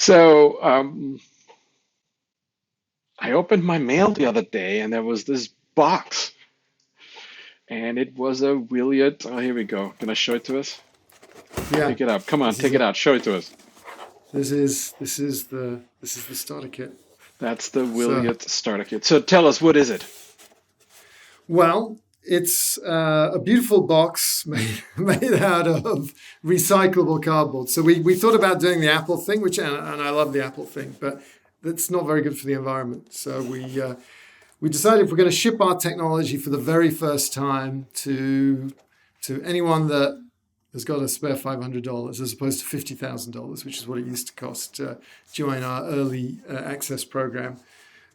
So I opened my mail the other day and there was this box and it was a Wiliot. Oh, here we go. Can I show it to us? Yeah, Pick it up. Come on, this is take it it. out. Show it to us. This is the starter kit. That's the So, Wiliot starter kit. So tell us, what is it? well, it's a beautiful box made out of recyclable cardboard. So we thought about doing the Apple thing, and I love the Apple thing, but that's not very good for the environment. So we decided if we're going to ship our technology for the very first time to anyone that has got a spare $500 as opposed to $50,000, which is what it used to cost to join our early access program.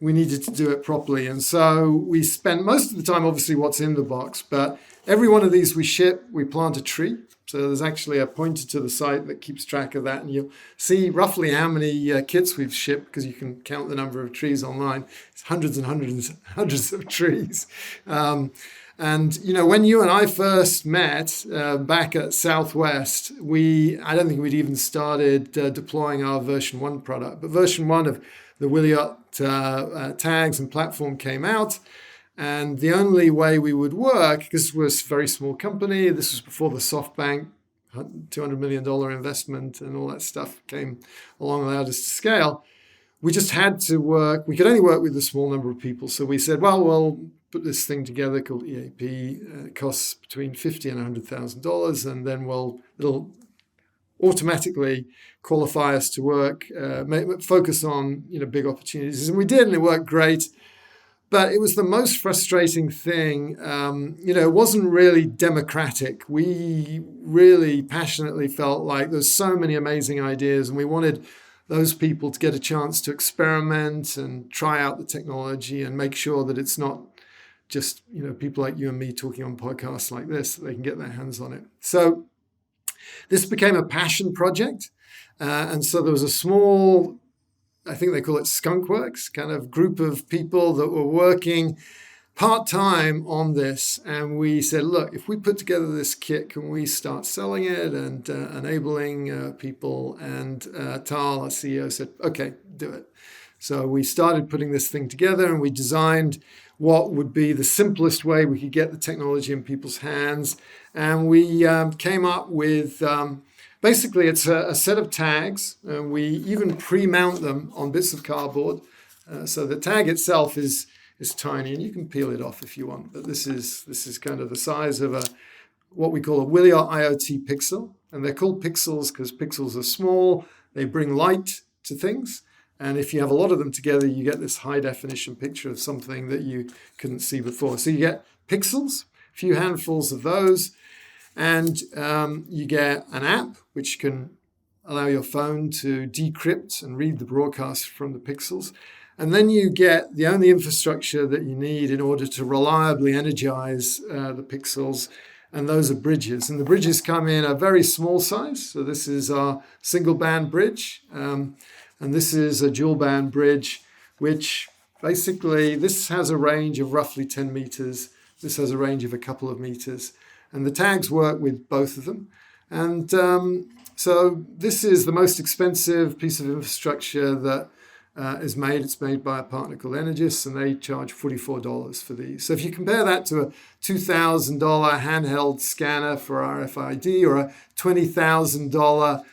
We needed to do it properly. And so we spent most of the time, obviously, what's in the box. But every one of these we ship, we plant a tree. So there's actually a pointer to the site that keeps track of that. And you'll see roughly how many kits we've shipped because you can count the number of trees online. It's hundreds and hundreds and hundreds of trees. And when you and I first met back at Southwest, I don't think we'd even started deploying our version 1 product. But version 1 of the Wiliot tags and platform came out. And the only way we would work, because this was a very small company, this was before the SoftBank $200 million investment and all that stuff came along and allowed us to scale. We just had to work. We could only work with a small number of people. So we said, well, we'll put this thing together called EAP. It costs between $50,000 and $100,000. And then it'll automatically qualify us to work, focus on big opportunities. And we did, and it worked great. But it was the most frustrating thing. It wasn't really democratic. We really passionately felt like there's so many amazing ideas, and we wanted those people to get a chance to experiment and try out the technology and make sure that it's not just people like you and me talking on podcasts like this, that they can get their hands on it. So this became a passion project. And so there was a small, I think they call it skunkworks, kind of group of people that were working part-time on this. And we said, look, if we put together this kit, can we start selling it and enabling people? And Tal, our CEO, said, okay, do it. So we started putting this thing together and we designed what would be the simplest way we could get the technology in people's hands. And we came up with, basically it's a set of tags. And we even pre-mount them on bits of cardboard. So the tag itself is tiny, and you can peel it off if you want. But this is kind of the size of what we call a Wiliot IoT pixel. And they're called pixels because pixels are small. They bring light to things. And if you have a lot of them together, you get this high definition picture of something that you couldn't see before. So you get pixels, a few handfuls of those, and you get an app which can allow your phone to decrypt and read the broadcast from the pixels. And then you get the only infrastructure that you need in order to reliably energize the pixels, and those are bridges. And the bridges come in a very small size. So this is our single band bridge. And this is a dual band bridge, which basically, this has a range of roughly 10 meters. This has a range of a couple of meters. And the tags work with both of them. And so this is the most expensive piece of infrastructure that is made. It's made by a partner called Energous, and they charge $44 for these. So if you compare that to a $2,000 handheld scanner for RFID or a $20,000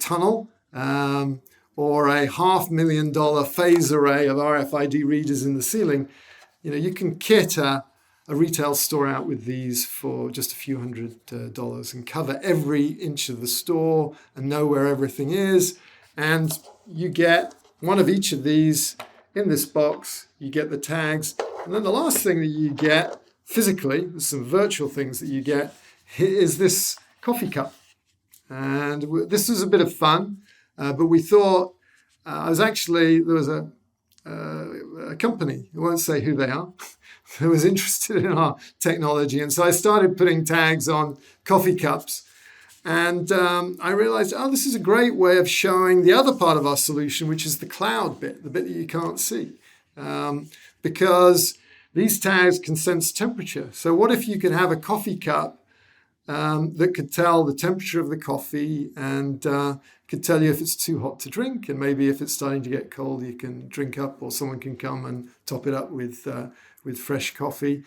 tunnel, or a $500,000 phase array of RFID readers in the ceiling, you can kit a retail store out with these for just a few $100s and cover every inch of the store and know where everything is. And you get one of each of these in this box. You get the tags. And then the last thing that you get physically, there's some virtual things that you get, is this coffee cup. And this was a bit of fun. But we thought, there was a company, I won't say who they are, that was interested in our technology. And so I started putting tags on coffee cups. And I realized, this is a great way of showing the other part of our solution, which is the cloud bit, the bit that you can't see. Because these tags can sense temperature. So what if you could have a coffee cup that could tell the temperature of the coffee and could tell you if it's too hot to drink, and maybe if it's starting to get cold, you can drink up, or someone can come and top it up with fresh coffee.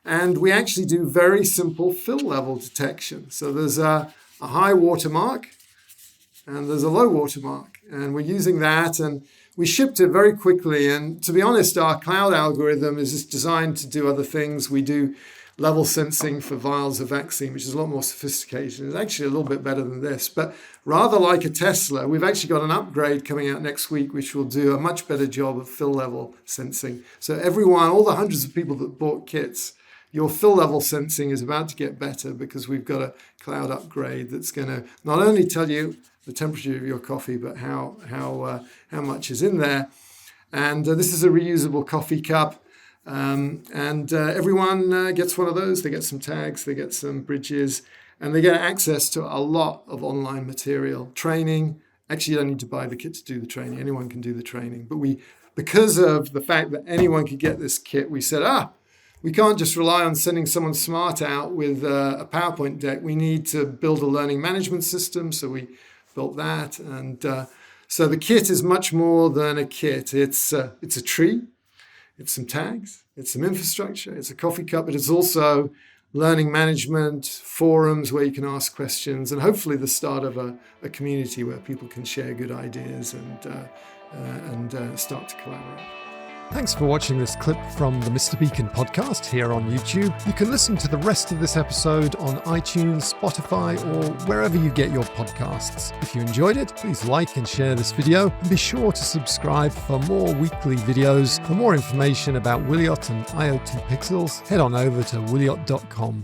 And we actually do very simple fill level detection. So there's a high watermark and there's a low watermark, and we're using that, and we shipped it very quickly. And to be honest, our cloud algorithm is just designed to do other things. We do level sensing for vials of vaccine, which is a lot more sophisticated. It's actually a little bit better than this. But rather like a Tesla, we've actually got an upgrade coming out next week, which will do a much better job of fill level sensing. So everyone, all the hundreds of people that bought kits, your fill level sensing is about to get better, because we've got a cloud upgrade that's going to not only tell you the temperature of your coffee, but how much is in there. And this is a reusable coffee cup. Everyone gets one of those. They get some tags, they get some bridges, and they get access to a lot of online material, training. Actually, you don't need to buy the kit to do the training. Anyone can do the training. But because of the fact that anyone could get this kit, we said, we can't just rely on sending someone smart out with a PowerPoint deck. We need to build a learning management system. So we built that. And so the kit is much more than a kit. It's a tree. It's some tags, it's some infrastructure, it's a coffee cup, but it's also learning management, forums where you can ask questions, and hopefully the start of a community where people can share good ideas and start to collaborate. Thanks for watching this clip from the Mr. Beacon podcast here on YouTube. You can listen to the rest of this episode on iTunes, Spotify, or wherever you get your podcasts. If you enjoyed it, please like and share this video, and be sure to subscribe for more weekly videos. For more information about Wiliot and IoT Pixels, head on over to wiliot.com.